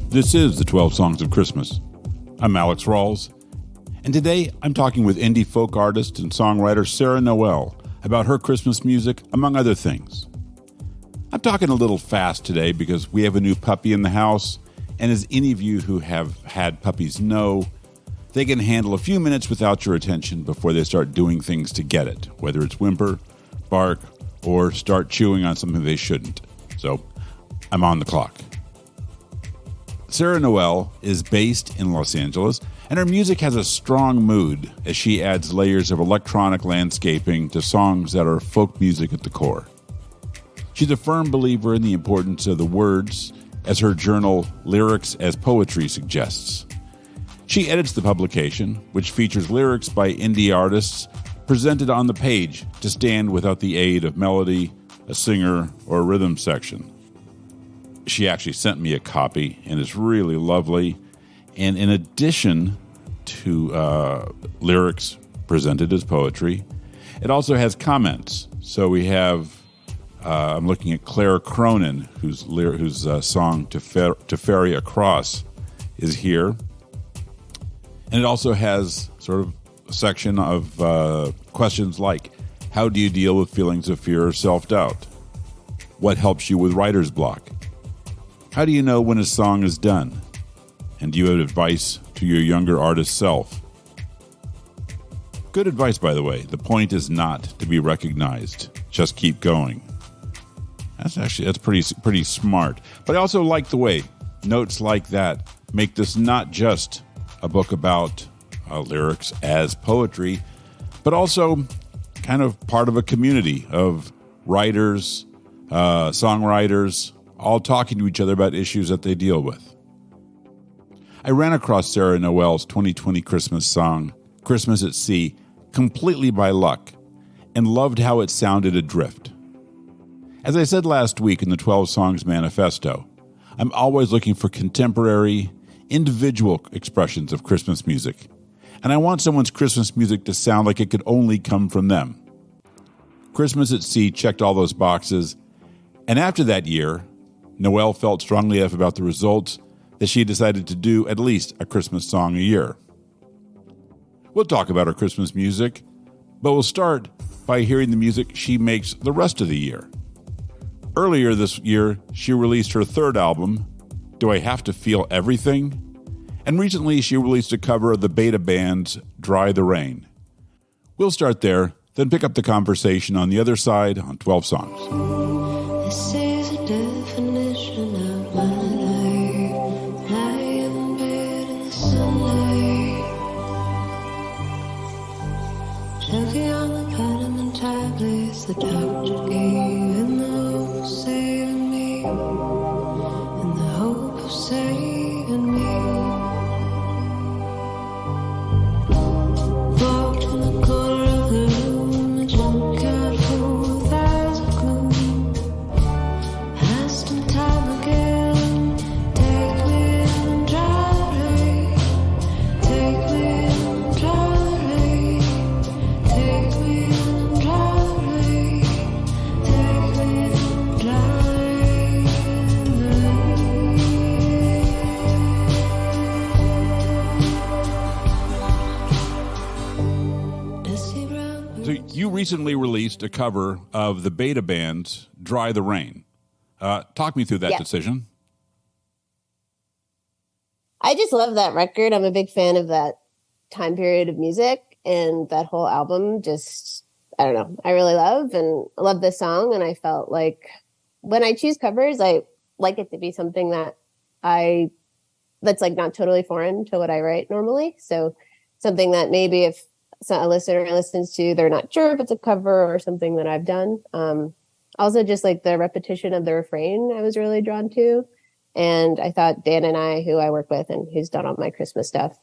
This is the 12 Songs of Christmas. I'm Alex Rawls, and today I'm talking with indie folk artist and songwriter Sara Noelle about her Christmas music, among other things. I'm talking a little fast today because we have a new puppy in the house, and as any of you who have had puppies know, they can handle a few minutes without your attention before they start doing things to get it, whether it's whimper, bark, or start chewing on something they shouldn't. So I'm on the clock. Sara Noelle is based in Los Angeles, and her music has a strong mood as she adds layers of electronic landscaping to songs that are folk music at the core. She's a firm believer in the importance of the words, as her journal Lyrics as Poetry suggests. She edits the publication, which features lyrics by indie artists presented on the page to stand without the aid of melody, a singer, or a rhythm section. She actually sent me a copy, and it's really lovely. And in addition to lyrics presented as poetry, it also has comments. So we have, I'm looking at Claire Cronin, whose song To Ferry Across is here. And it also has sort of a section of questions like, how do you deal with feelings of fear or self-doubt? What helps you with writer's block? How do you know when a song is done? And do you have advice to your younger artist self? Good advice, by the way. The point is not to be recognized. Just keep going. That's pretty smart. But I also like the way notes like that make this not just a book about lyrics as poetry, but also kind of part of a community of writers, songwriters, all talking to each other about issues that they deal with. I ran across Sara Noelle's 2020 Christmas song, Christmas at Sea, completely by luck, and loved how it sounded adrift. As I said last week in the 12 Songs Manifesto, I'm always looking for contemporary, individual expressions of Christmas music, and I want someone's Christmas music to sound like it could only come from them. Christmas at Sea checked all those boxes, and after that year, Noelle felt strongly enough about the results that she decided to do at least a Christmas song a year. We'll talk about her Christmas music, but we'll start by hearing the music she makes the rest of the year. Earlier this year, she released her third album, Do I Have to Feel Everything? And recently she released a cover of the Beta Band's Dry the Rain. We'll start there, then pick up the conversation on the other side on 12 Songs. This is a definition of my life. Lie in bed in the sunlight. Choking on the vitamin tablets the doctor gave in the hope of saving me. In the hope of saving me. Walked in the corner of the room, a junkyard full with eyes of gloom. Asked him time again, take me and dry rain. Take me and dry rain. Take me and dry rain. Take me and dry rain. Dusty brown. So you recently released a cover of the Beta Band's Dry the Rain. Talk me through that Yeah. decision. I just love that record. I'm a big fan of that time period of music, and that whole album just, I don't know, I really love this song. And I felt like when I choose covers, I like it to be something that's like not totally foreign to what I write normally. So something that maybe if a listener listens to, they're not sure if it's a cover or something that I've done. Also just like the repetition of the refrain I was really drawn to. And I thought Dan and I, who I work with and who's done all my Christmas stuff,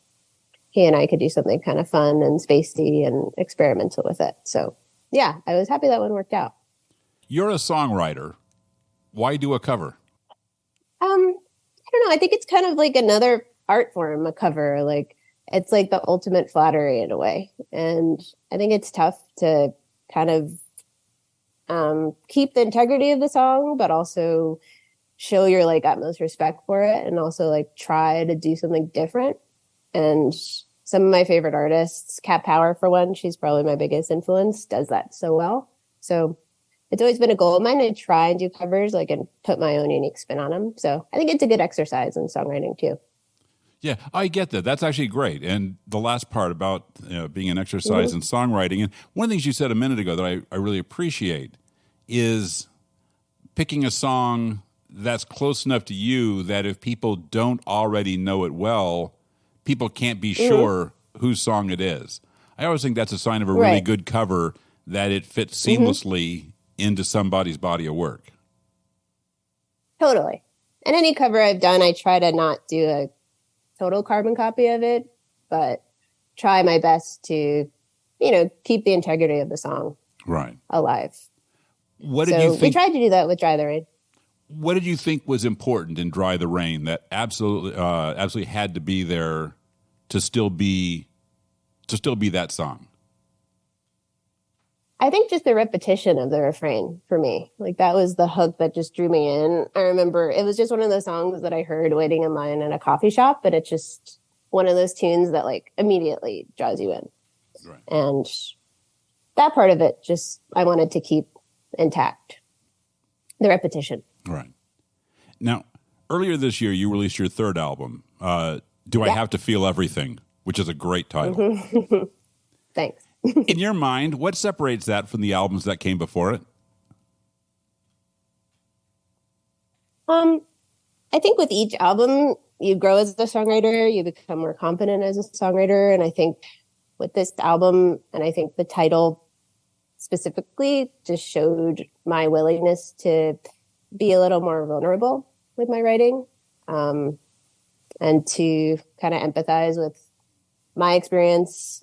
he and I could do something kind of fun and spacey and experimental with it. So yeah, I was happy that one worked out. You're a songwriter. Why do a cover? I don't know. I think it's kind of like another art form, a cover. Like it's like the ultimate flattery in a way. And I think it's tough to kind of keep the integrity of the song, but also show your like utmost respect for it and also like try to do something different. And some of my favorite artists, Cat Power for one, she's probably my biggest influence, does that so well. So it's always been a goal of mine to try and do covers like and put my own unique spin on them. So I think it's a good exercise in songwriting too. Yeah, I get that. That's actually great. And the last part about being an exercise in songwriting, and one of the things you said a minute ago that I really appreciate is picking a song that's close enough to you that if people don't already know it well, people can't be sure whose song it is. I always think that's a sign of a really good cover, that it fits seamlessly into somebody's body of work. Totally. And any cover I've done, I try to not do a total carbon copy of it, but try my best to, keep the integrity of the song alive. What did you think? We tried to do that with Dry the Rain. What did you think was important in Dry the Rain that absolutely had to be there to still be that song? I think just the repetition of the refrain for me, like that was the hook that just drew me in. I remember it was just one of those songs that I heard waiting in line in a coffee shop, but it's just one of those tunes that like immediately draws you in. Right. And that part of it just, I wanted to keep intact, the repetition. Right. Now, earlier this year, you released your third album, Do I Have to Feel Everything, which is a great title. Thanks. In your mind, what separates that from the albums that came before it? I think with each album, you grow as a songwriter, you become more confident as a songwriter. And I think with this album, and I think the title specifically just showed my willingness to be a little more vulnerable with my writing, and to kind of empathize with my experience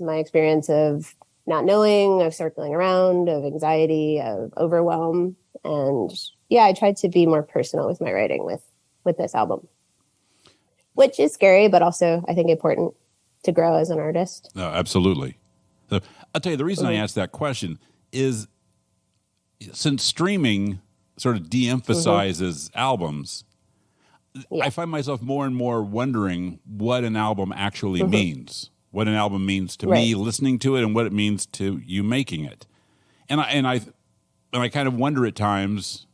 of not knowing, of circling around, of anxiety, of overwhelm. And yeah, I tried to be more personal with my writing with this album, which is scary, but also I think important to grow as an artist. Absolutely. So I'll tell you, the reason I asked that question is since streaming sort of de-emphasizes albums, I find myself more and more wondering what an album actually means. What an album means to me listening to it and what it means to you making it. And I kind of wonder at times,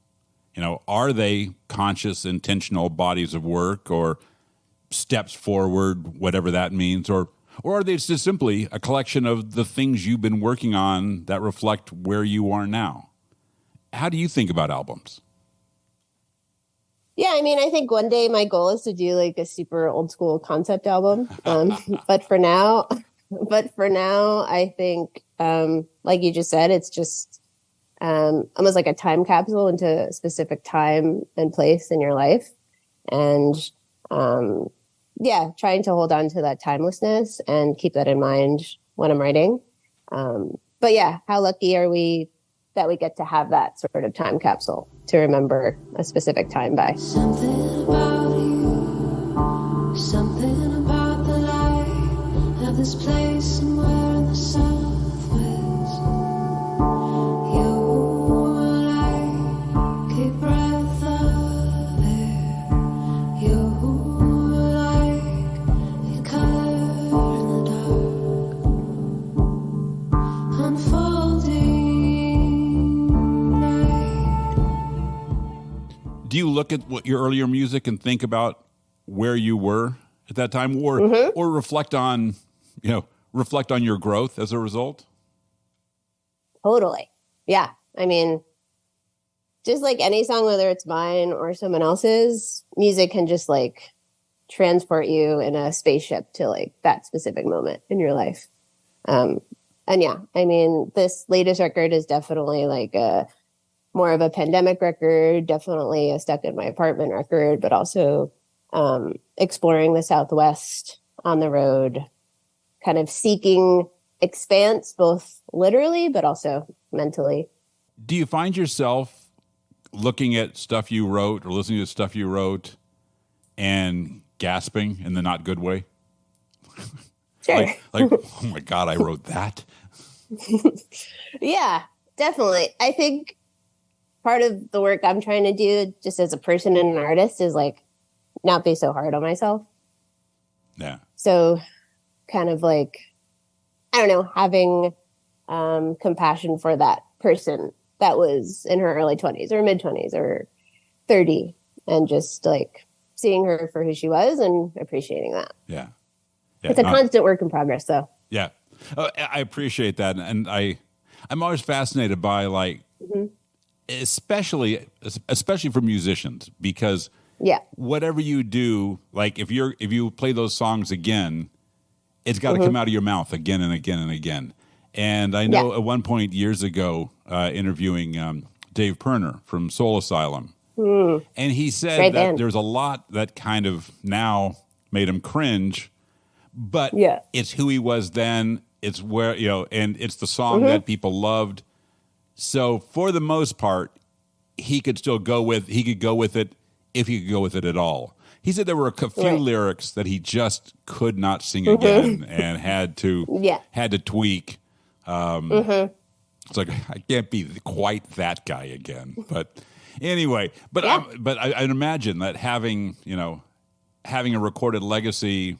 are they conscious, intentional bodies of work or steps forward, whatever that means, or are they just simply a collection of the things you've been working on that reflect where you are now? How do you think about albums? Yeah, I mean, I think one day my goal is to do like a super old school concept album. But for now, I think, like you just said, it's just almost like a time capsule into a specific time and place in your life. And trying to hold on to that timelessness and keep that in mind when I'm writing. But yeah, how lucky are we that we get to have that sort of time capsule to remember a specific time by. Something about you, something about the light of this place somewhere in the southwest. You're like a breath of air. You're like a color in the dark, unfolding. Do you look at your earlier music and think about where you were at that time, or reflect on your growth as a result? Totally. Yeah. I mean, just like any song, whether it's mine or someone else's, music can just like transport you in a spaceship to like that specific moment in your life. And yeah, I mean, this latest record is definitely like more of a pandemic record, definitely a stuck in my apartment record, but also exploring the Southwest on the road, kind of seeking expanse, both literally, but also mentally. Do you find yourself looking at stuff you wrote or listening to stuff you wrote and gasping in the not good way? Sure. like, oh my God, I wrote that. Yeah, definitely. I think part of the work I'm trying to do just as a person and an artist is like not be so hard on myself. Yeah. So kind of like, I don't know, having compassion for that person that was in her early 20s or mid 20s or 30 and just like seeing her for who she was and appreciating that. Yeah. It's a constant work in progress though. Yeah. I appreciate that. And I'm always fascinated by like, especially for musicians, because whatever you do, like if you play those songs again, it's got to come out of your mouth again and again and again. And I know at one point years ago, interviewing Dave Perner from Soul Asylum, and he said that there's a lot that kind of now made him cringe, but it's who he was then. It's where, and it's the song that people loved. So for the most part, he could go with it if he could go with it at all. He said there were a few lyrics that he just could not sing again and had to tweak. It's like, I can't be quite that guy again. But anyway, I imagine that having a recorded legacy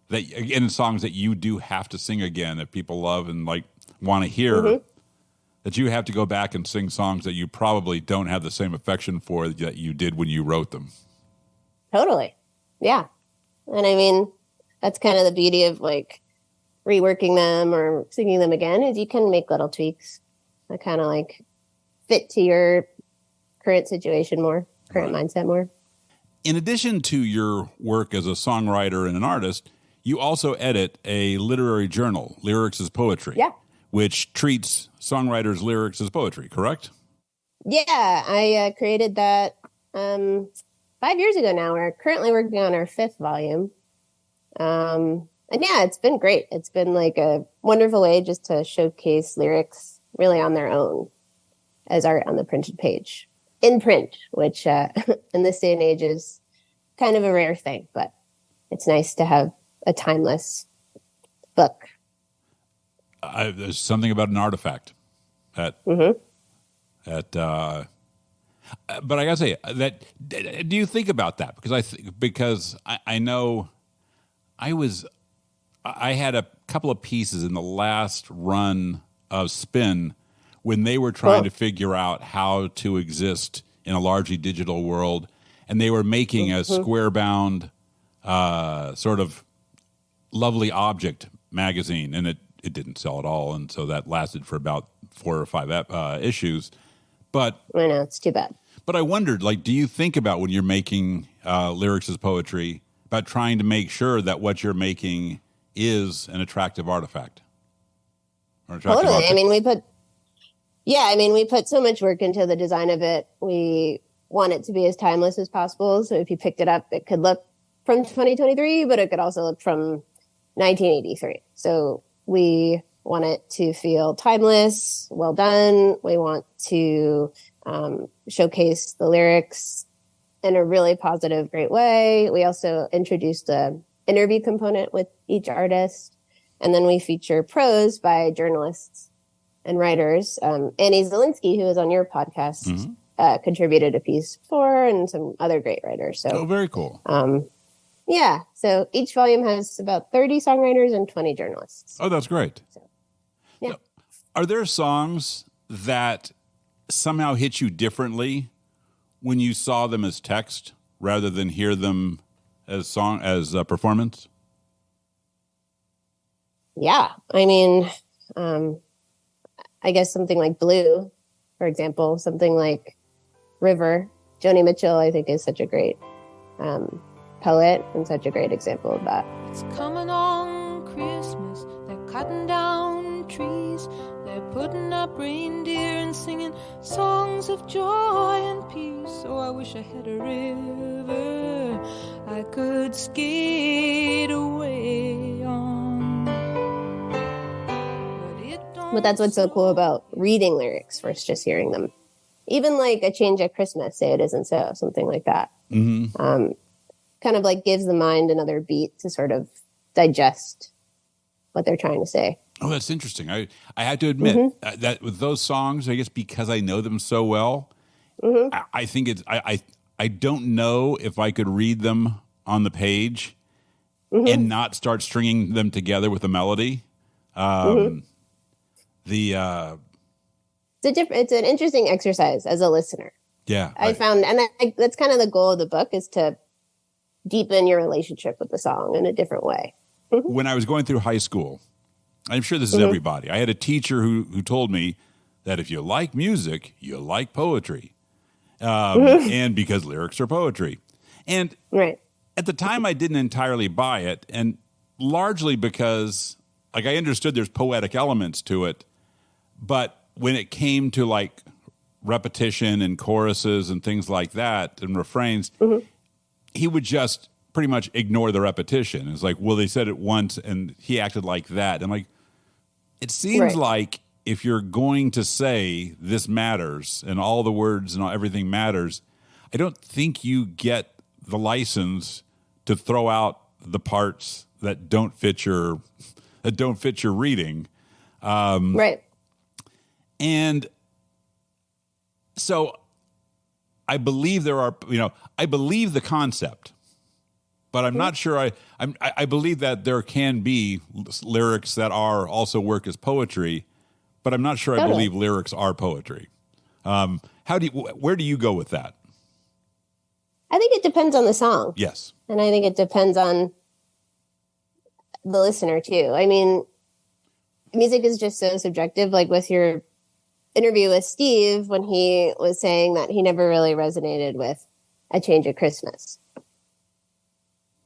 that in songs that you do have to sing again that people love and like want to hear, that you have to go back and sing songs that you probably don't have the same affection for that you did when you wrote them. Totally. Yeah. And I mean, that's kind of the beauty of like reworking them or singing them again is you can make little tweaks that kind of like fit to your current situation more, current mindset more. In addition to your work as a songwriter and an artist, you also edit a literary journal, Lyrics as Poetry, which treats songwriters' lyrics as poetry, correct? Yeah, I created that 5 years ago now. We're currently working on our 5th volume. And yeah, it's been great. It's been like a wonderful way just to showcase lyrics really on their own as art on the printed page. In print, which in this day and age is kind of a rare thing, but it's nice to have a timeless book. There's something about an artifact but I gotta say that. Do you think about that? Because I know I had a couple of pieces in the last run of Spin when they were trying to figure out how to exist in a largely digital world, and they were making a square-bound sort of lovely object magazine, and it didn't sell at all, and so that lasted for about 4 or 5 issues. But I know, it's too bad. But I wondered, like, do you think about when you're making lyrics as poetry about trying to make sure that what you're making is an attractive artifact? Or attractive totally. object? I mean, we put so much work into the design of it. We want it to be as timeless as possible. So if you picked it up, it could look from 2023, but it could also look from 1983. So we want it to feel timeless, well done. We want to showcase the lyrics in a really positive, great way. We also introduced the interview component with each artist. And then we feature prose by journalists and writers. Annie Zielinski, who was on your podcast, contributed a piece before, and some other great writers. So, very cool. Yeah. So each volume has about 30 songwriters and 20 journalists. Oh, that's great. So, yeah. So, are there songs that somehow hit you differently when you saw them as text rather than hear them as performance? Yeah. I mean, I guess something like Blue, for example, something like River. Joni Mitchell, I think, is such a great poet and such a great example of that. It's coming on Christmas. They're cutting down trees. They're putting up reindeer and singing songs of joy and peace. Oh, I wish I had a river I could skate away on. But that's what's so cool about reading lyrics versus just hearing them. Even like A Change at Christmas, Say It Isn't So, something like that. Kind of like gives the mind another beat to sort of digest what they're trying to say. Oh, that's interesting. I have to admit that with those songs, I guess because I know them so well, I think it's I don't know if I could read them on the page and not start stringing them together with a melody. It's an interesting exercise as a listener. Yeah, I found, and that's kind of the goal of the book, is to deepen your relationship with the song in a different way. When I was going through high school, I'm sure this is everybody. I had a teacher who told me that if you like music, you like poetry, and because lyrics are poetry. And at the time, I didn't entirely buy it, and largely because, like, I understood there's poetic elements to it, but when it came to like repetition and choruses and things like that and refrains, he would just pretty much ignore the repetition. It's like, well, they said it once and he acted like that. I'm like, it seems like if you're going to say this matters and all the words and everything matters, I don't think you get the license to throw out the parts that don't fit your reading. And so I believe I believe the concept, but I'm not sure I believe that there can be lyrics that are also work as poetry, but I'm not sure I believe lyrics are poetry. Where do you go with that? I think it depends on the song. Yes. And I think it depends on the listener too. I mean, music is just so subjective, like with your interview with Steve when he was saying that he never really resonated with A Change at Christmas.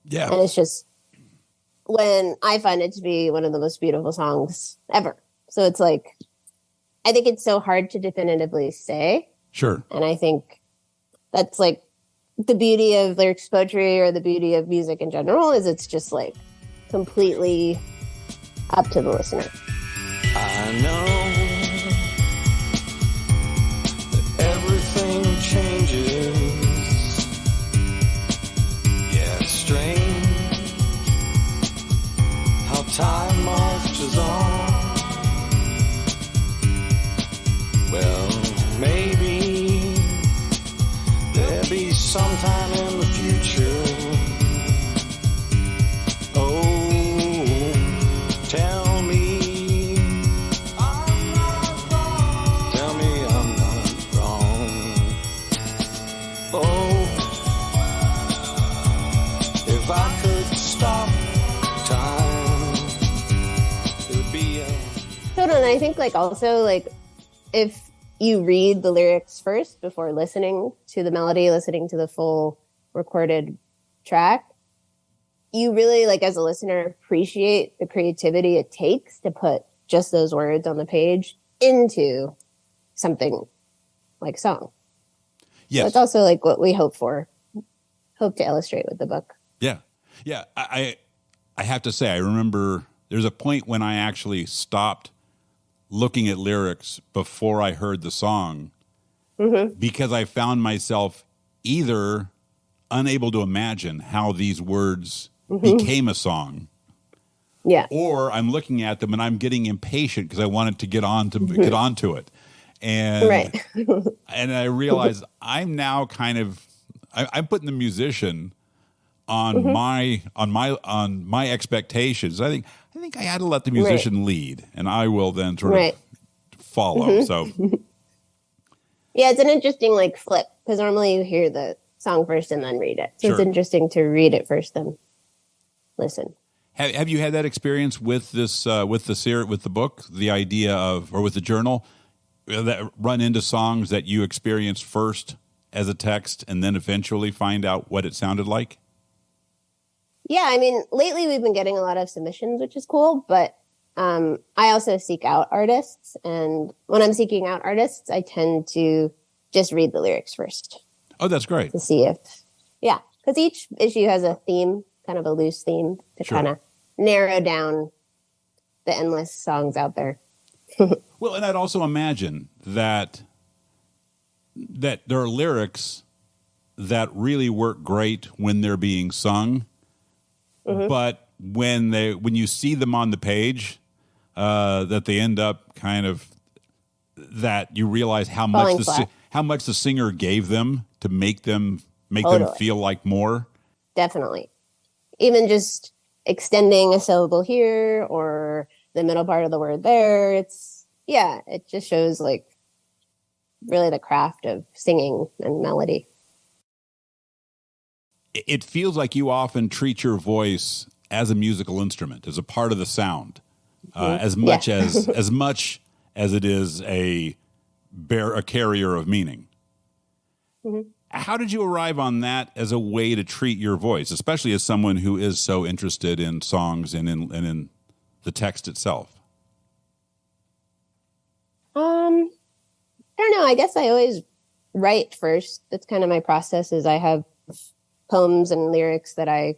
Yeah. And it's just, when I find it to be one of the most beautiful songs ever. So it's like, I think it's so hard to definitively say. Sure. And I think that's like the beauty of lyrics poetry, or the beauty of music in general, is it's just like completely up to the listener. I know everything changes. Yeah, it's strange how time marches on. Well, maybe there'll be sometime in the future. Oh, tell me I'm not wrong. Tell me I'm not wrong. Oh, if I could stop time, it would be Totally. And I think like also like if you read the lyrics first before listening to the melody, listening to the full recorded track, you really, like as a listener, appreciate the creativity it takes to put just those words on the page into something like song. Yes. So it's also like what we hope to illustrate with the book. Yeah. Yeah. I have to say, I remember there's a point when I actually stopped looking at lyrics before I heard the song, because I found myself either unable to imagine how these words became a song, or I'm looking at them and I'm getting impatient because I wanted to get onto it, and and I realized I'm now kind of I'm putting the musician on my expectations. I think I had to let the musician lead, and I will then sort of follow. So, yeah, it's an interesting like flip, because normally you hear the song first and then read it. So it's interesting to read it first, then listen. Have you had that experience with this with the book, the idea of, or with the journal, that run into songs that you experienced first as a text and then eventually find out what it sounded like? Yeah, I mean, lately we've been getting a lot of submissions, which is cool, but I also seek out artists, and when I'm seeking out artists, I tend to just read the lyrics first. Oh, that's great. To see because each issue has a theme, kind of a loose theme, to kind of narrow down the endless songs out there. Well, and I'd also imagine that there are lyrics that really work great when they're being sung, but when you see them on the page, that they end up kind of, that you realize how how much the singer gave them to make them Totally. feel like more? Definitely. Even just extending a syllable here or the middle part of the word there. It just shows like really the craft of singing and melody. It feels like you often treat your voice as a musical instrument, as a part of the sound, as much as it is a carrier of meaning. Mm-hmm. How did you arrive on that as a way to treat your voice, especially as someone who is so interested in songs and in the text itself? I don't know. I guess I always write first. That's kind of my process. Is I have poems and lyrics that I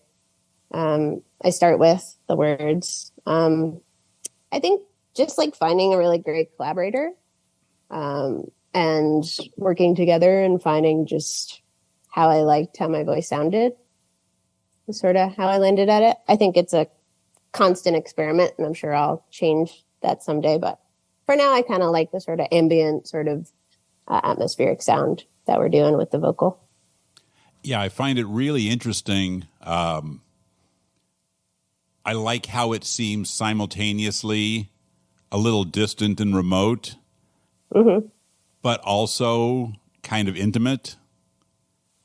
start with the words. I think just like finding a really great collaborator, and working together and finding just how I liked how my voice sounded, is sort of how I landed at it. I think it's a constant experiment, and I'm sure I'll change that someday. But for now, I kind of like the sort of ambient, sort of atmospheric sound that we're doing with the vocal. Yeah, I find it really interesting. I like how it seems simultaneously a little distant and remote, but also kind of intimate.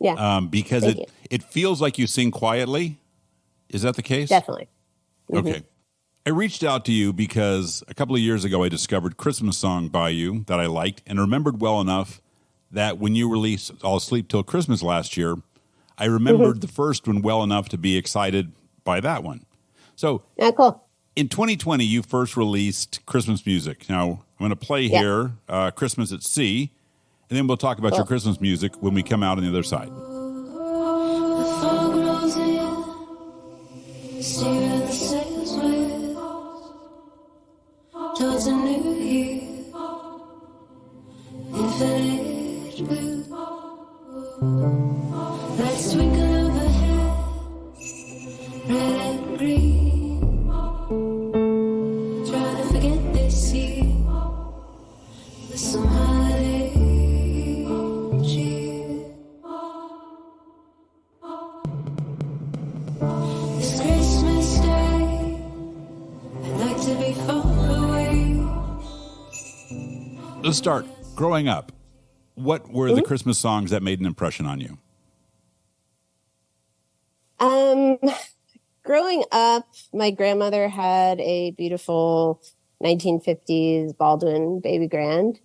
Yeah. Because it feels like you sing quietly. Is that the case? Definitely. Okay. I reached out to you because a couple of years ago I discovered Christmas song by you that I liked and remembered well enough that when you released I'll Sleep Till Christmas last year, I remembered the first one well enough to be excited by that one. So Cool. in 2020, you first released Christmas music. Now, I'm going to play here Christmas at Sea, and then we'll talk about your Christmas music when we come out on the other side. The fog rolls in, stare at the sails with towards a new year, infinite blue. Let's twinkle overhead, red and green. Try to forget this year with some holiday cheer. This Christmas day, I'd like to be far away. Let's start. Growing up, what were the Christmas songs that made an impression on you? Growing up, my grandmother had a beautiful 1950s Baldwin baby grand.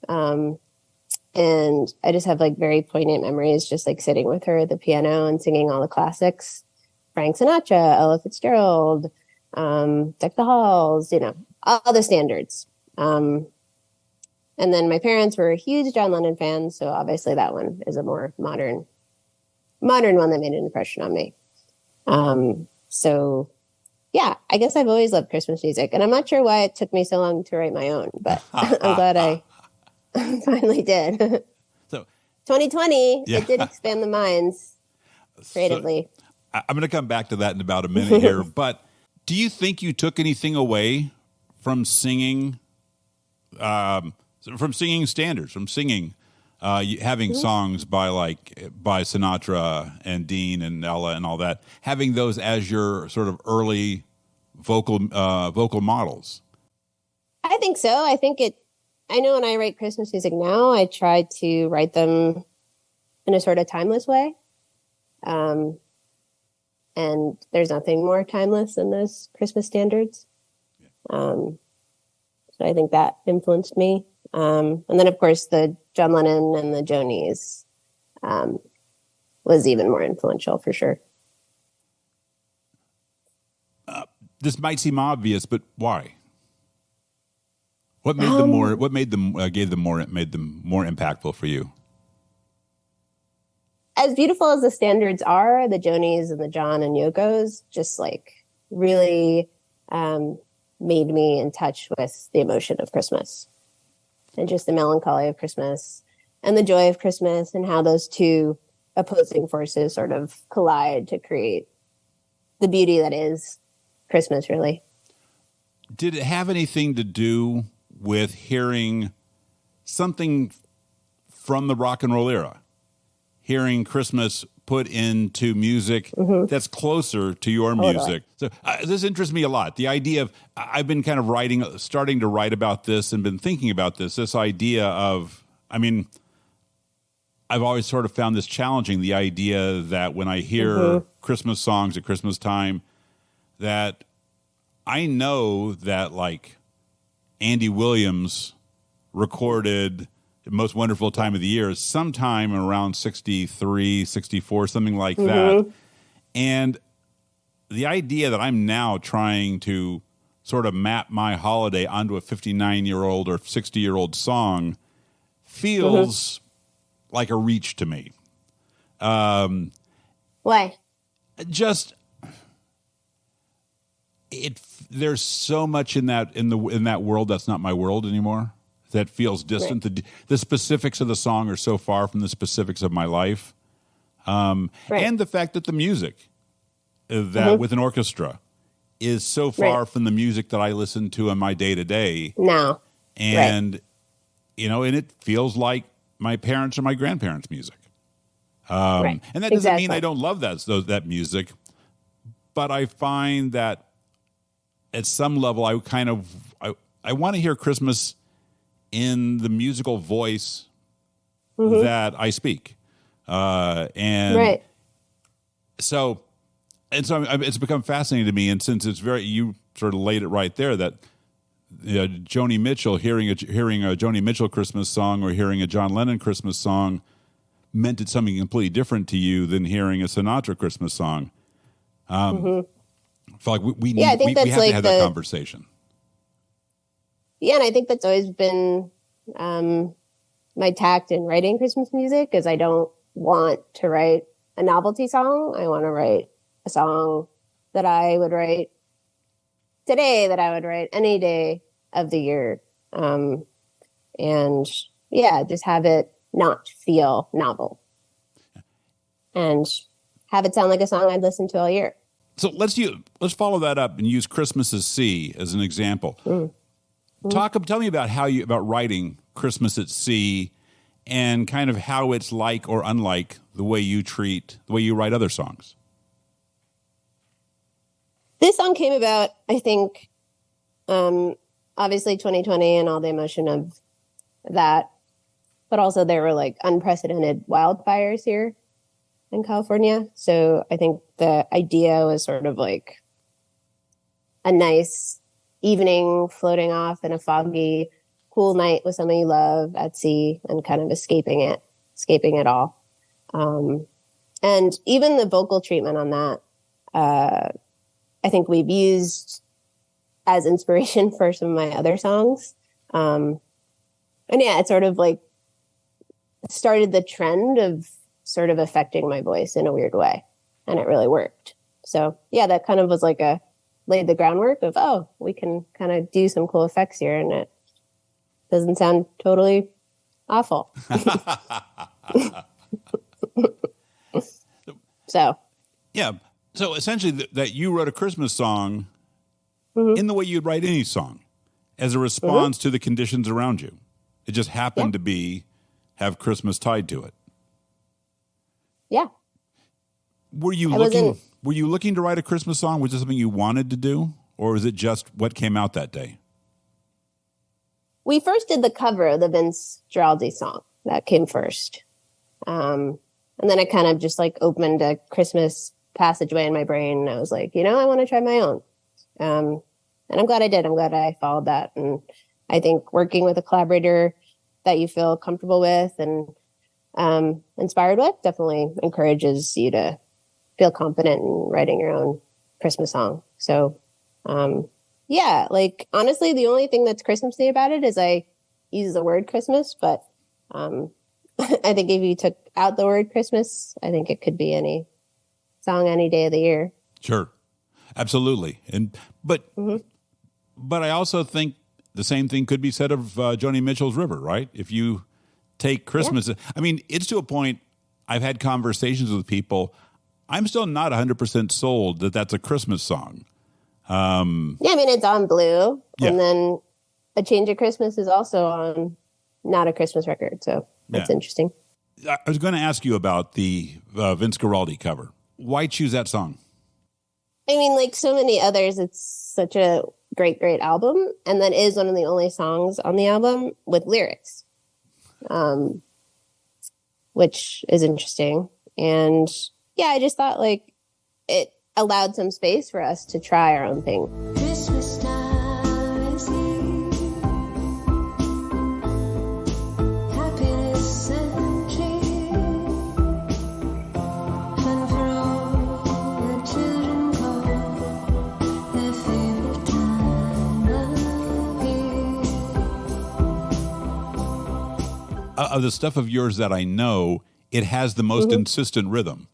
And I just have like very poignant memories, just like sitting with her at the piano and singing all the classics, Frank Sinatra, Ella Fitzgerald, Deck the Halls, all the standards. And then my parents were huge John Lennon fans. So obviously that one is a more modern one that made an impression on me. So yeah, I guess I've always loved Christmas music, and I'm not sure why it took me so long to write my own, but I'm glad I finally did. So 2020, it did expand the minds creatively. So, I'm going to come back to that in about a minute here, but do you think you took anything away from singing, standards, from singing, having songs by Sinatra and Dean and Ella and all that, having those as your sort of early vocal models? I think so. I know when I write Christmas music now, I try to write them in a sort of timeless way. And there's nothing more timeless than those Christmas standards. So I think that influenced me. And then, of course, the John Lennon and the Jonies was even more influential for sure. This might seem obvious, but why? What made them more? What made them made them more impactful for you? As beautiful as the standards are, the Jonies and the John and Yokos just like really made me in touch with the emotion of Christmas. And just the melancholy of Christmas and the joy of Christmas, and how those two opposing forces sort of collide to create the beauty that is Christmas, really. Did it have anything to do with hearing something from the rock and roll era, hearing Christmas put into music that's closer to your music. So this interests me a lot. The idea of, I've been kind of starting to write about this and been thinking about this idea of, I mean, I've always sort of found this challenging, the idea that when I hear Christmas songs at Christmas time, that I know that like Andy Williams recorded The Most Wonderful Time of the Year sometime around 63, 64, something like that. And the idea that I'm now trying to sort of map my holiday onto a 59-year-old or 60-year-old song feels like a reach to me. Why? Just there's so much in that world that's not my world anymore, that feels distant. Right. The specifics of the song are so far from the specifics of my life. And the fact that the music that with an orchestra is so far from the music that I listen to in my day to day. No. And, you know, and it feels like my parents or my grandparents' music. And that doesn't mean I don't love that music, but I find that at some level I want to hear Christmas in the musical voice that I speak. So it's become fascinating to me. And since you sort of laid it right there, that Joni Mitchell, hearing a Joni Mitchell Christmas song or hearing a John Lennon Christmas song meant it's something completely different to you than hearing a Sinatra Christmas song. I feel like we have to have that conversation. Yeah, and I think that's always been my tact in writing Christmas music, is I don't want to write a novelty song. I want to write a song that I would write today, that I would write any day of the year. And just have it not feel novel and have it sound like a song I'd listen to all year. So let's follow that up and use Christmas at Sea as an example. Tell me about writing Christmas at Sea and kind of how it's like or unlike the way you write other songs. This song came about, I think, obviously 2020 and all the emotion of that, but also there were like unprecedented wildfires here in California. So I think the idea was sort of like a nice evening floating off in a foggy, cool night with someone you love at sea and kind of escaping it all. And even the vocal treatment on that, I think we've used as inspiration for some of my other songs. And yeah, it sort of like started the trend of sort of affecting my voice in a weird way. And it really worked. So yeah, that kind of was like laid the groundwork of, we can kind of do some cool effects here and it doesn't sound totally awful. So. Yeah. So essentially that you wrote a Christmas song in the way you'd write any song as a response to the conditions around you. It just happened to have Christmas tied to it. Yeah. Were you looking to write a Christmas song? Was it something you wanted to do, or was it just what came out that day? We first did the cover of the Vince Giraldi song. That came first. And then I kind of just like opened a Christmas passageway in my brain. And I was like, I want to try my own. And I'm glad I did. I'm glad I followed that. And I think working with a collaborator that you feel comfortable with and inspired with definitely encourages you to feel confident in writing your own Christmas song. So, like honestly, the only thing that's Christmassy about it is I use the word Christmas, but I think if you took out the word Christmas, I think it could be any song any day of the year. Sure. Absolutely. But I also think the same thing could be said of Joni Mitchell's River, right? If you take Christmas, I mean, it's to a point I've had conversations with people. I'm still not 100% sold that that's a Christmas song. I mean, it's on Blue, and then A Change of Christmas is also on not a Christmas record. So That's Yeah. interesting. I was going to ask you about the Vince Guaraldi cover. Why choose that song? I mean, like so many others, it's such a great, great album. And that is one of the only songs on the album with lyrics, which is interesting. And yeah, I just thought like it allowed some space for us to try our own thing. Christmas night is here. Happiness and cheer. And for all the children call their favorite time of year. Of the stuff of yours that I know, it has the most insistent rhythm,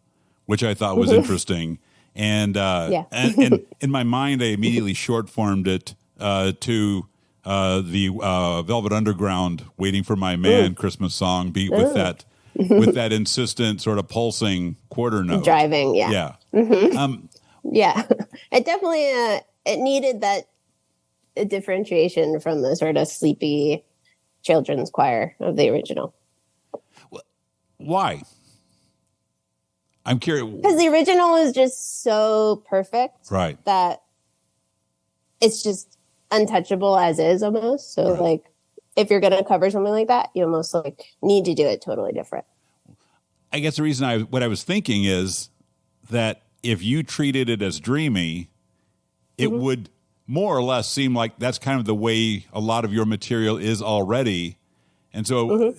which I thought was interesting. And, and in my mind, I immediately short formed it to the Velvet Underground "Waiting for My Man" Christmas song beat with that insistent sort of pulsing quarter note. Driving, yeah. Yeah. Yeah. It definitely it needed that differentiation from the sort of sleepy children's choir of the original. Why? I'm curious. Because the original was just so perfect, Right. that it's just untouchable as is almost. So Right. like if you're gonna cover something like that, you almost like need to do it totally different. I guess the reason what I was thinking is that if you treated it as dreamy, it would more or less seem like that's kind of the way a lot of your material is already. And so,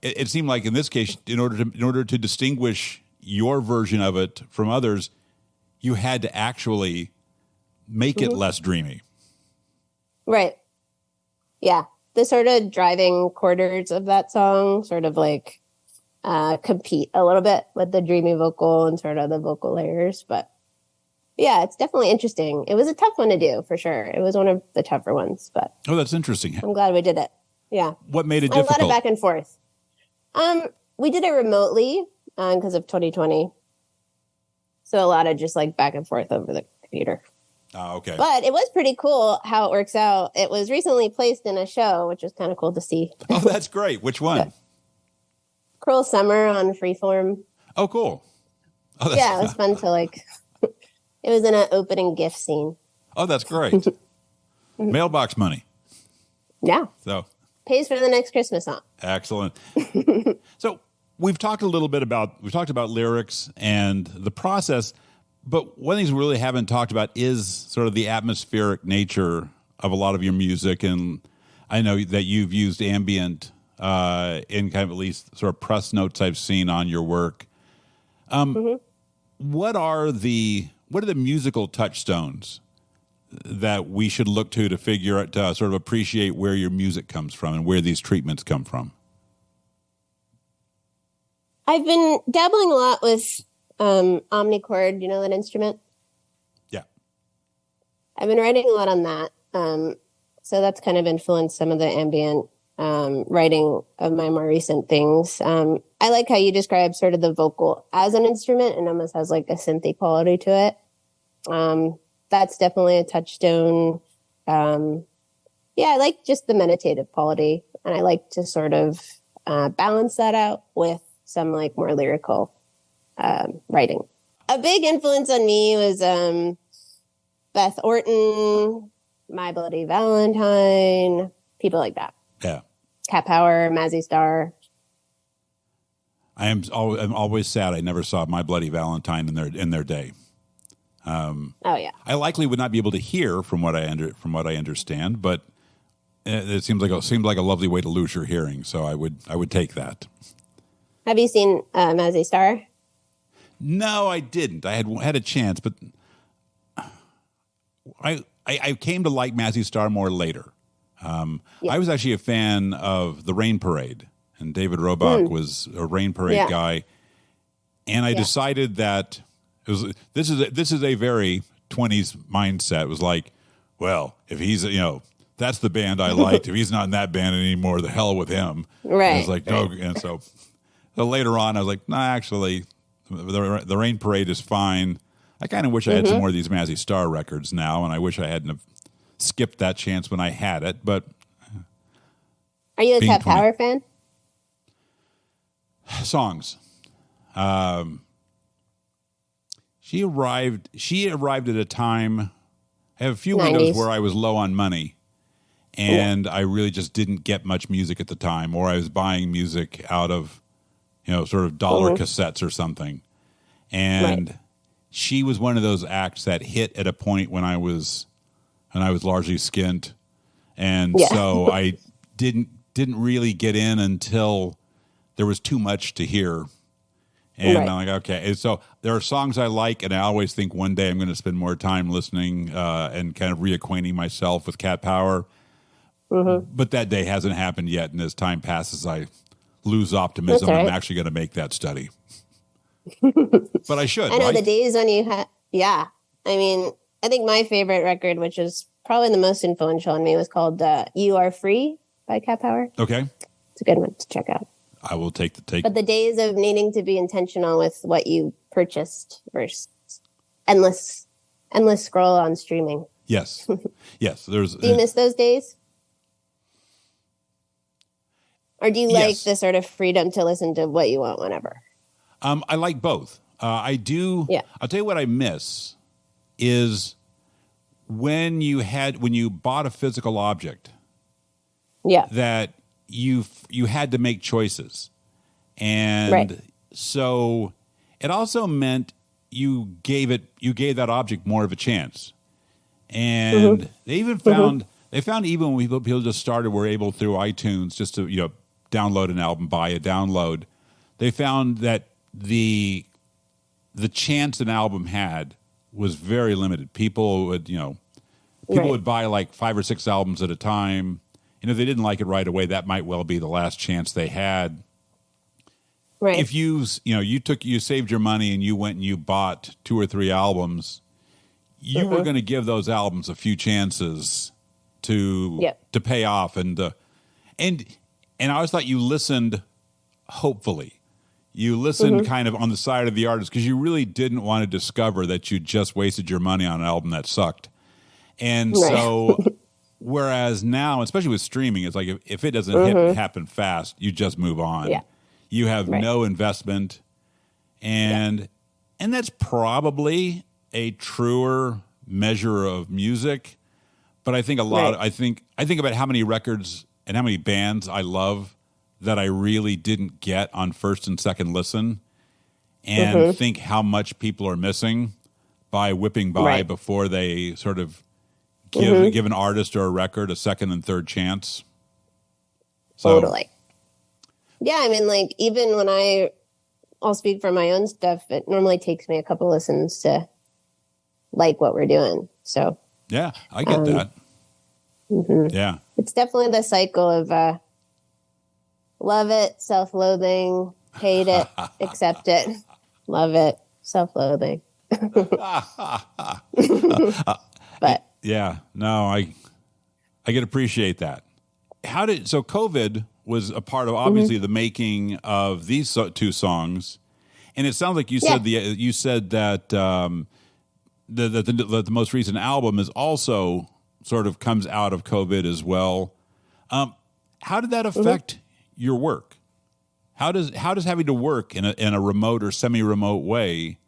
it seemed like in this case, in order to distinguish your version of it from others, you had to actually make it less dreamy. Right. Yeah. The sort of driving quarters of that song sort of like compete a little bit with the dreamy vocal and sort of the vocal layers. But yeah, it's definitely interesting. It was a tough one to do for sure. It was one of the tougher ones, but Oh, that's interesting. I'm glad we did it. Yeah. What made it A lot difficult? of back and forth. We did it remotely because of 2020. So a lot of just like back and forth over the computer. Oh, okay. But it was pretty cool how it works out. It was recently placed in a show, which was kind of cool to see. Oh, that's great. Which one? Cruel Summer on Freeform. Oh, cool. Oh, that's, Yeah, it was fun to like. It was in an opening gift scene. oh, that's great. Mailbox money. Yeah, So pays for the next Christmas song. excellent. So we've talked about lyrics and the process, but one of the things we really haven't talked about is sort of the atmospheric nature of a lot of your music. And I know that you've used ambient in kind of at least sort of press notes I've seen on your work. What are the musical touchstones that we should look to figure out, to sort of appreciate where your music comes from and where these treatments come from? I've been dabbling a lot with omnichord. You know that instrument? Yeah. I've been writing a lot on that. So that's kind of influenced some of the ambient writing of my more recent things. I like how you describe sort of the vocal as an instrument and almost has like a synthy quality to it. That's definitely a touchstone. Yeah, I like just the meditative quality, and I like to sort of balance that out with some like more lyrical writing. A big influence on me was Beth Orton, My Bloody Valentine, people like that. Yeah. Cat Power, Mazzy Star. I'm always sad I never saw My Bloody Valentine in their day. Oh yeah. I likely would not be able to hear from what I understand, but it seemed like a lovely way to lose your hearing. So I would take that. Have you seen Mazzy Star? No, I didn't. I had a chance, but I came to like Mazzy Star more later. I was actually a fan of the Rain Parade, and David Roebuck was a Rain Parade guy, and I decided that this is a very 20s mindset. It was like, well, if he's that's the band I liked. If he's not in that band anymore, the hell with him. Right. And I was like, no, and so later on, I was like, nah, actually, the Rain Parade is fine. I kind of wish I had some more of these Mazzy Star records now, and I wish I hadn't have skipped that chance when I had it. But Are you a being Cat 20 Power fan? songs. She arrived at a time. I have a few windows 90s. where I was low on money, and I really just didn't get much music at the time, or I was buying music out of, sort of dollar cassettes or something. And she was one of those acts that hit at a point when I was largely skint, and so I didn't really get in until there was too much to hear. And I'm like, okay. And so there are songs I like, and I always think one day I'm going to spend more time listening and kind of reacquainting myself with Cat Power. But that day hasn't happened yet, and as time passes, I lose optimism. I'm actually going to make that study. But I should. I know right? the days when you had, I mean, I think my favorite record, which was probably the most influential on me, was called You Are Free by Cat Power. Okay. It's a good one to check out. I will take the take. But the days of needing to be intentional with what you purchased versus endless scroll on streaming. Yes. Yes. Do you miss those days? Or do you like the sort of freedom to listen to what you want whenever? I like both. I do. Yeah. I'll tell you what I miss is when you bought a physical object. Yeah. That you had to make choices. And so it also meant you gave that object more of a chance. And they even found even when people just started, were able through iTunes just to, download an album, buy a download. They found that the chance an album had was very limited. People would, would buy like 5 or 6 albums at a time. And if they didn't like it right away, that might well be the last chance they had. Right. If you saved your money and you went and you bought 2 or 3 albums, you were going to give those albums a few chances to pay off. And I always thought you listened hopefully. You listened kind of on the side of the artist because you really didn't want to discover that you just wasted your money on an album that sucked. And so, whereas now, especially with streaming, it's like if it doesn't happen fast, you just move on. Yeah. You have no investment. And that's probably a truer measure of music. But I think I think about how many records and how many bands I love that I really didn't get on first and second listen, and think how much people are missing by whipping by before they sort of give an artist or a record a second and third chance. So, totally. Yeah, I mean, like, even when I'll speak for my own stuff, it normally takes me a couple listens to like what we're doing. So yeah, I get that. Yeah. It's definitely the cycle of love it, self-loathing, hate it, accept it, love it, self-loathing. But yeah, no, I can appreciate that. So COVID was a part of obviously the making of these 2 songs, and it sounds like you said that the most recent album is also sort of comes out of COVID as well. How did that affect your work? How does having to work in a remote or semi-remote way,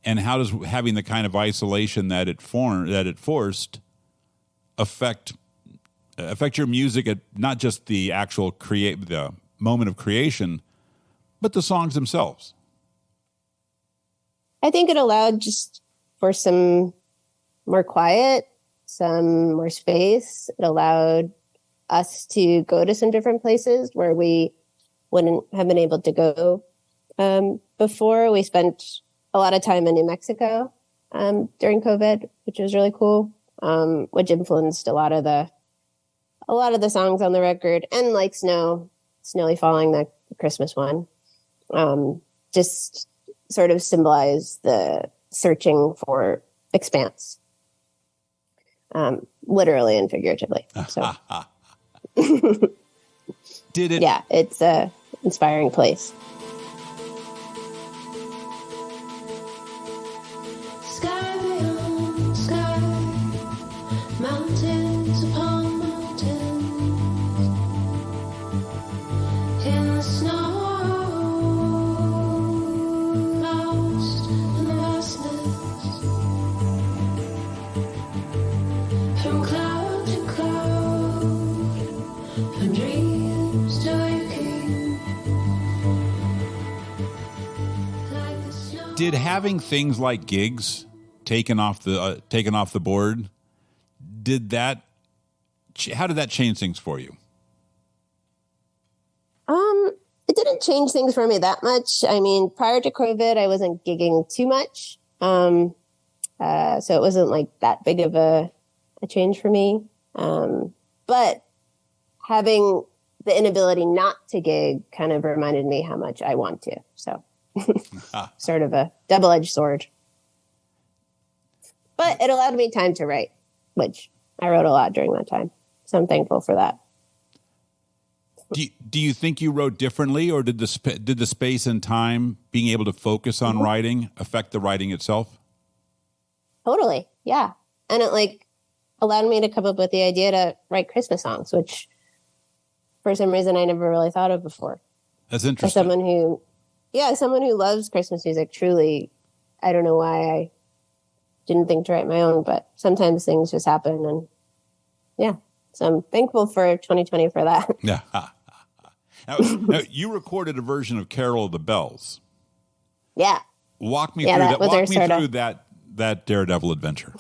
and how does having the kind of isolation that it forced affect your music at not just the actual the moment of creation, but the songs themselves? I think it allowed just for some more quiet, some more space. It allowed us to go to some different places where we wouldn't have been able to go before. We spent a lot of time in New Mexico during COVID, which was really cool, which influenced a lot of the songs on the record. And like Snowy Falling, the Christmas one, just sort of symbolize the searching for expanse, literally and figuratively. So did it? Yeah, it's a inspiring place. Sky beyond sky, mountains upon mountains, in the snow Did having things like gigs taken off the board, how did that change things for you? It didn't change things for me that much. I mean, prior to COVID, I wasn't gigging too much. So it wasn't like that big of a change for me. But having the inability not to gig kind of reminded me how much I want to. So sort of a double-edged sword. But it allowed me time to write, which I wrote a lot during that time. So I'm thankful for that. Do you think you wrote differently, or did the space and time being able to focus on writing affect the writing itself? Totally, yeah. And it like allowed me to come up with the idea to write Christmas songs, which for some reason I never really thought of before. That's interesting. As someone who loves Christmas music, truly, I don't know why I didn't think to write my own, but sometimes things just happen, and yeah. So I'm thankful for 2020 for that. Yeah. Now, you recorded a version of Carol of the Bells. Yeah. Walk me through that. Walk me through that Daredevil adventure.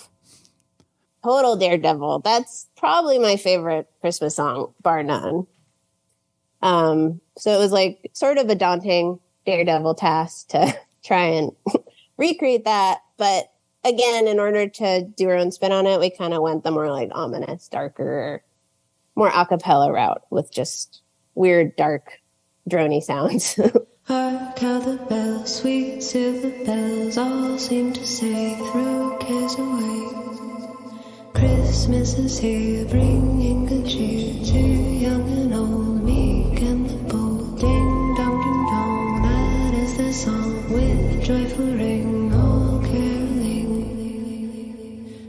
Total Daredevil. That's probably my favorite Christmas song, bar none. So it was like sort of a daunting Daredevil task to try and recreate that. But again, in order to do our own spin on it, we kind of went the more like ominous, darker, more a cappella route with just weird, dark, droney sounds. Hark how the bells, sweet silver bells, all seem to say, throw cares away. Christmas is here, bringing good cheer to young and old, meek and the bold. Ding dong, ding dong, that is the song with joyful ring, all caroling.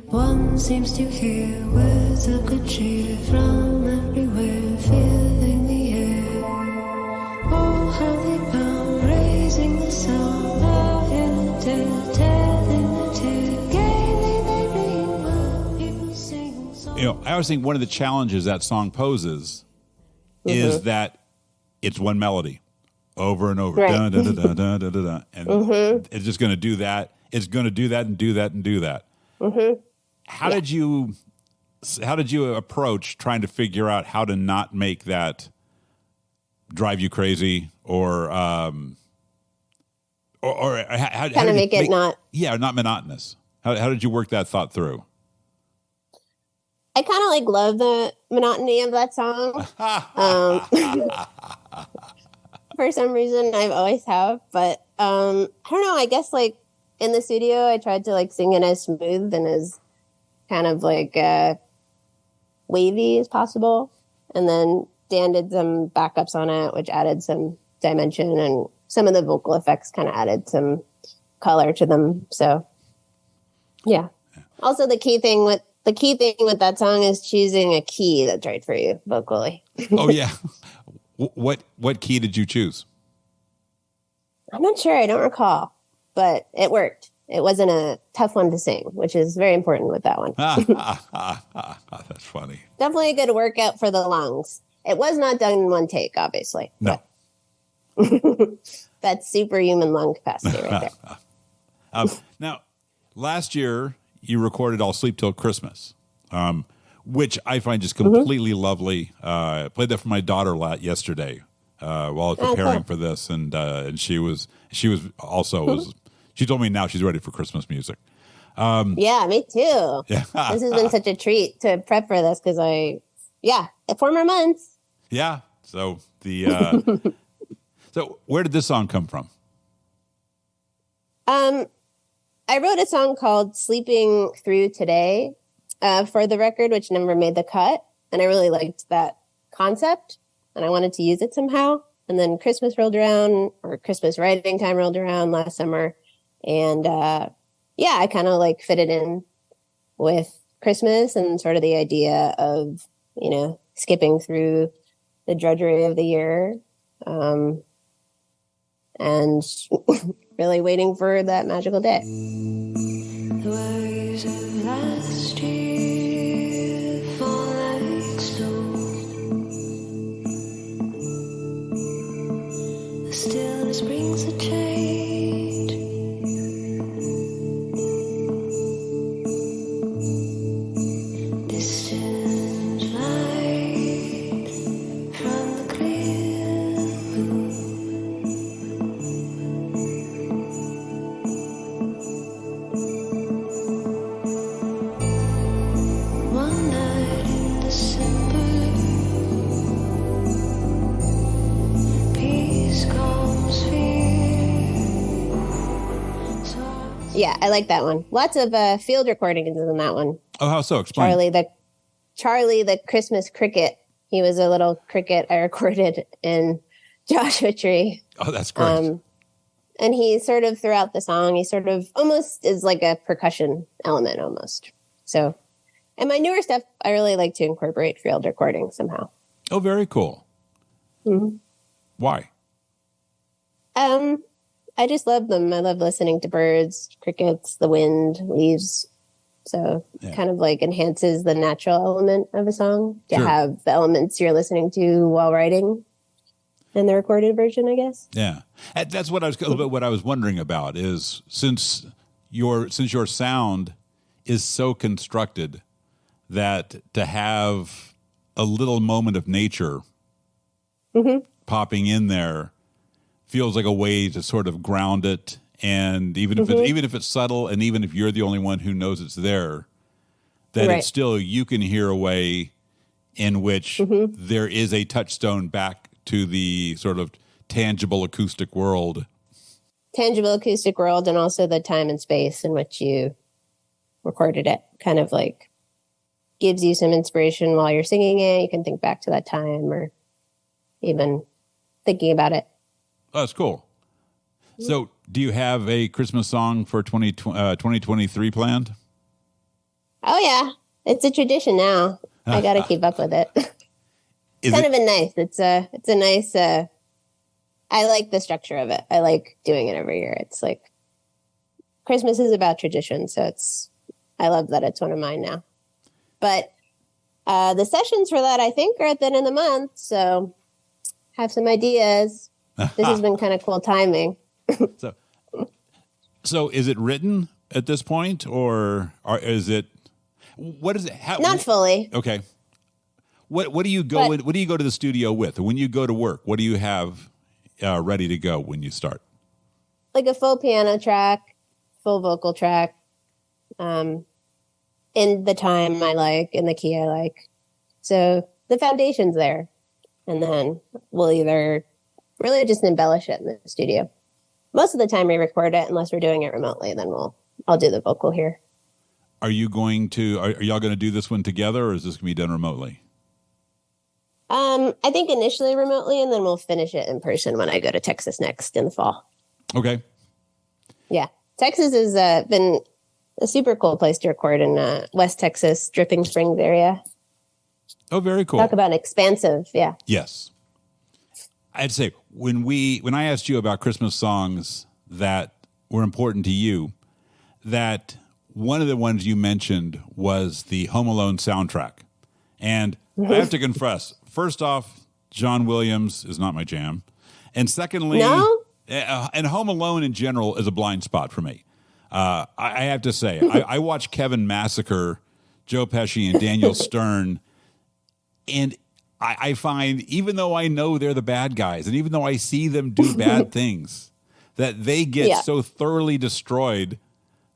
One seems to hear words of good cheer from everywhere, filling the air. Oh, how they bound, raising the sound, all in the tale, telling the tale. Gaily they ring while people sing songs. I always think one of the challenges that song poses is that it's one melody over and over. Right. Dun, dun, dun, dun, dun, dun, dun, dun. And it's just going to do that. It's going to do that and do that and do that. How did you approach trying to figure out how to not make that drive you crazy, or how Kind of make it not. Yeah, not monotonous. How did you work that thought through? I kind of like love the monotony of that song. For some reason, I've always have, but I don't know. I guess like in the studio, I tried to like sing it as smooth and as kind of like wavy as possible, and then Dan did some backups on it, which added some dimension, and some of the vocal effects kind of added some color to them. So, yeah. Also, the key thing with that song is choosing a key that's right for you vocally. Oh yeah. What key did you choose? I'm not sure. I don't recall, but it worked. It wasn't a tough one to sing, which is very important with that one. That's funny. Definitely a good workout for the lungs. It was not done in one take, obviously. No. That's superhuman lung capacity right there. Now, last year you recorded "I'll Sleep Till Christmas," which I find just completely lovely. I played that for my daughter yesterday while I was preparing for this, and she was also she told me now she's ready for Christmas music. Yeah, me too. Yeah. This has been such a treat to prep for this because 4 more months. Yeah. So so where did this song come from? I wrote a song called "Sleeping Through Today" for the record, which never made the cut, and I really liked that concept, and I wanted to use it somehow. And then Christmas rolled around, or Christmas writing time rolled around last summer, and I kind of like fit it in with Christmas and sort of the idea of skipping through the drudgery of the year, and really waiting for that magical day. The worries of last year fall like snow. The stillness brings a change. Yeah, I like that one. Lots of field recordings in that one. Oh, how so? Explain. Charlie the Christmas cricket. He was a little cricket I recorded in Joshua Tree. Oh, that's great. And he sort of, throughout the song, he sort of almost is like a percussion element almost. So, and my newer stuff, I really like to incorporate field recording somehow. Oh, very cool. Mm-hmm. Why? I just love them. I love listening to birds, crickets, the wind, leaves. So kind of like enhances the natural element of a song to have the elements you're listening to while writing in the recorded version, I guess. Yeah. That's what I was wondering about is since your sound is so constructed that to have a little moment of nature popping in there feels like a way to sort of ground it. And even if it's subtle, and even if you're the only one who knows it's there, that it's still, you can hear a way in which there is a touchstone back to the sort of tangible acoustic world. Tangible acoustic world, and also the time and space in which you recorded it. Kind of like gives you some inspiration while you're singing it. You can think back to that time or even thinking about it. Oh, that's cool. So, do you have a Christmas song for 2023 planned? Oh, yeah. It's a tradition now. I got to keep up with it. It's a nice, I like the structure of it. I like doing it every year. It's like Christmas is about tradition. So I love that it's one of mine now. But the sessions for that, I think, are at the end of the month. So have some ideas. This has been kind of cool timing. So is it written at this point, or is it? What is it? Not fully. Okay. What do you go? What do you go to the studio with? When you go to work, what do you have ready to go when you start? Like a full piano track, full vocal track, in the time I like, in the key I like. So the foundation's there, and then we'll either really just embellish it in the studio. Most of the time we record it, unless we're doing it remotely, then I'll do the vocal here. Are y'all going to do this one together, or is this going to be done remotely? I think initially remotely, and then we'll finish it in person when I go to Texas next in the fall. Okay. Yeah. Texas has been a super cool place to record in West Texas, Dripping Springs area. Oh, very cool. Talk about expansive. Yeah. Yes. I'd say when I asked you about Christmas songs that were important to you, that one of the ones you mentioned was the Home Alone soundtrack. And I have to confess, first off, John Williams is not my jam. And secondly, and Home Alone in general is a blind spot for me. I have to say, I watched Kevin Massacre, Joe Pesci, and Daniel Stern, and I find, even though I know they're the bad guys, and even though I see them do bad things, that they get so thoroughly destroyed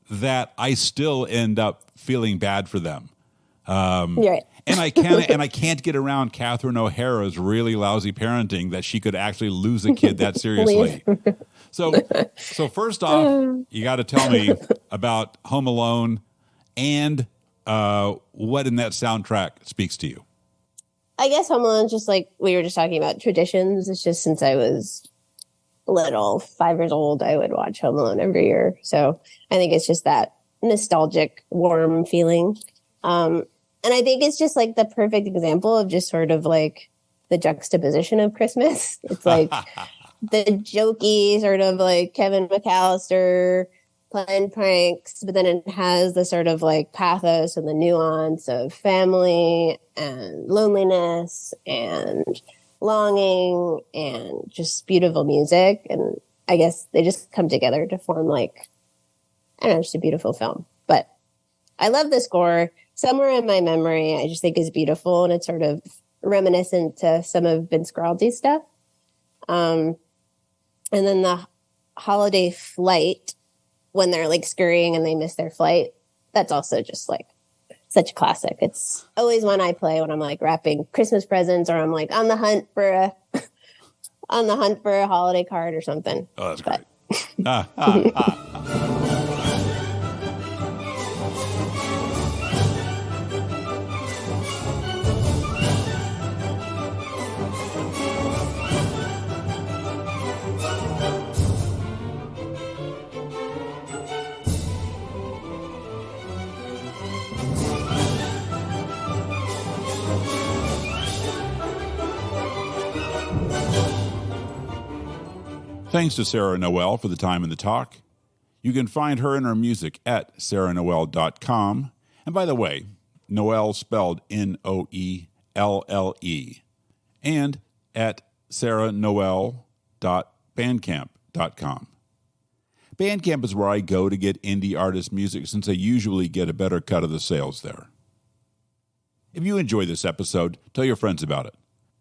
that I still end up feeling bad for them. Right. And I can't get around Catherine O'Hara's really lousy parenting that she could actually lose a kid that seriously. So first off, you got to tell me about Home Alone and what in that soundtrack speaks to you. I guess Home Alone, just like we were just talking about traditions. It's just since I was little, 5 years old, I would watch Home Alone every year. So I think it's just that nostalgic, warm feeling. And I think it's just like the perfect example of just sort of like the juxtaposition of Christmas. It's like the jokey sort of like Kevin McAllister playing pranks, but then it has the sort of like pathos and the nuance of family and loneliness and longing and just beautiful music. And I guess they just come together to form like, I don't know, just a beautiful film. But I love the score. Somewhere in my memory, I just think is beautiful, and it's sort of reminiscent to some of Vince Guaraldi's stuff. And then the holiday flight, when they're like scurrying and they miss their flight, that's also just like such a classic. It's always one I play when I'm like wrapping Christmas presents, or I'm like on the hunt for a holiday card or something. Oh, that's great. Thanks to Sara Noelle for the time and the talk. You can find her and her music at saranoelle.com. And by the way, Noelle spelled Noelle. And at saranoelle.bandcamp.com. Bandcamp is where I go to get indie artist music since I usually get a better cut of the sales there. If you enjoy this episode, tell your friends about it.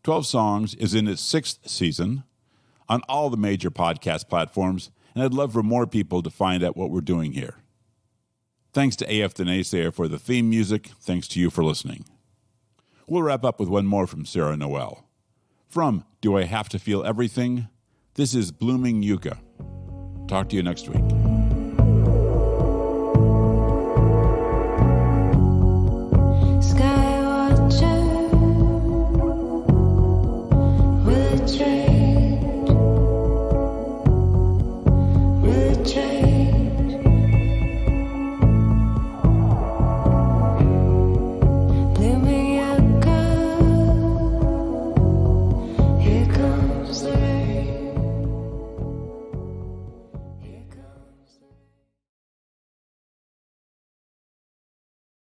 12 Songs is in its 6th season on all the major podcast platforms, and I'd love for more people to find out what we're doing here. Thanks to AF the Naysayer for the theme music. Thanks to you for listening. We'll wrap up with one more from Sara Noelle. From Do I Have to Feel Everything? This is Blooming Yucca. Talk to you next week.